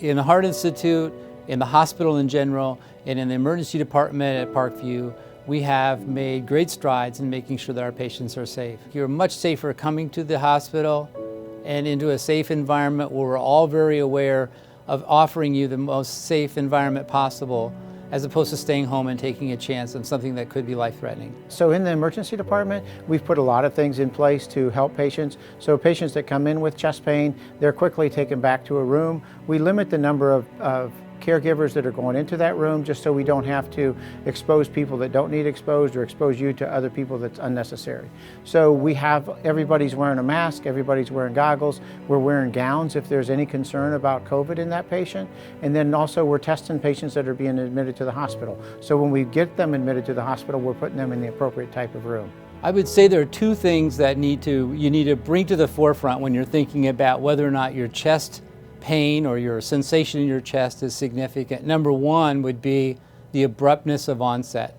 in the Heart Institute, in the hospital in general, and in the emergency department at Parkview, we have made great strides in making sure that our patients are safe. You're much safer coming to the hospital and into a safe environment where we're all very aware of offering you the most safe environment possible, as opposed to staying home and taking a chance on something that could be life-threatening. So in the emergency department, we've put a lot of things in place to help patients. So patients that come in with chest pain, they're quickly taken back to a room. We limit the number of caregivers that are going into that room just so we don't have to expose people that don't need exposed or expose you to other people that's unnecessary. So we have, everybody's wearing a mask, everybody's wearing goggles, we're wearing gowns if there's any concern about COVID in that patient, and then also we're testing patients that are being admitted to the hospital. So when we get them admitted to the hospital, we're putting them in the appropriate type of room. I would say there are two things that you need to bring to the forefront when you're thinking about whether or not your chest pain or your sensation in your chest is significant. Number one would be the abruptness of onset.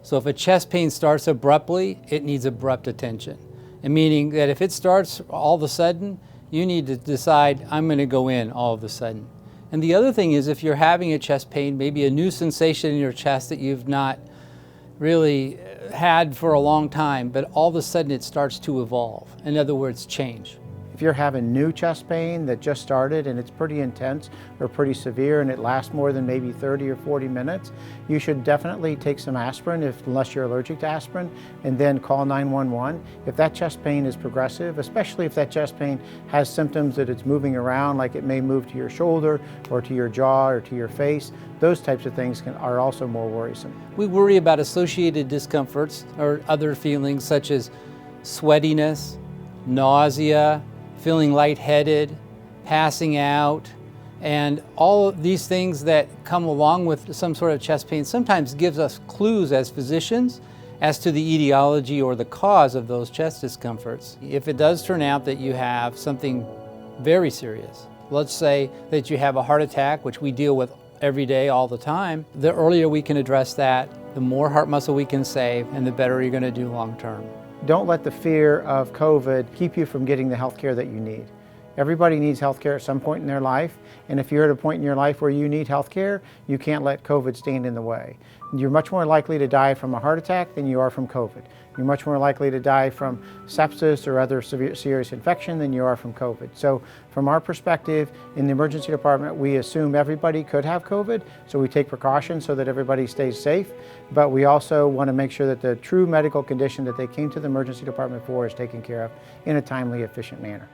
So if a chest pain starts abruptly, it needs abrupt attention. And meaning that if it starts all of a sudden, you need to decide, I'm going to go in all of a sudden. And the other thing is, if you're having a chest pain, maybe a new sensation in your chest that you've not really had for a long time, but all of a sudden it starts to evolve. In other words, change. If you're having new chest pain that just started and it's pretty intense or pretty severe and it lasts more than maybe 30 or 40 minutes, you should definitely take some aspirin unless you're allergic to aspirin, and then call 911. If that chest pain is progressive, especially if that chest pain has symptoms that it's moving around, like it may move to your shoulder or to your jaw or to your face, those types of things are also more worrisome. We worry about associated discomforts or other feelings such as sweatiness, nausea, feeling lightheaded, passing out, and all of these things that come along with some sort of chest pain sometimes gives us clues as physicians as to the etiology or the cause of those chest discomforts. If it does turn out that you have something very serious, let's say that you have a heart attack, which we deal with every day, all the time, the earlier we can address that, the more heart muscle we can save, and the better you're going to do long term. Don't let the fear of COVID keep you from getting the health care that you need. Everybody needs health care at some point in their life, and if you're at a point in your life where you need health care, you can't let COVID stand in the way. You're much more likely to die from a heart attack than you are from COVID. You're much more likely to die from sepsis or other serious infection than you are from COVID. So from our perspective, in the emergency department, we assume everybody could have COVID, so we take precautions so that everybody stays safe, but we also want to make sure that the true medical condition that they came to the emergency department for is taken care of in a timely, efficient manner.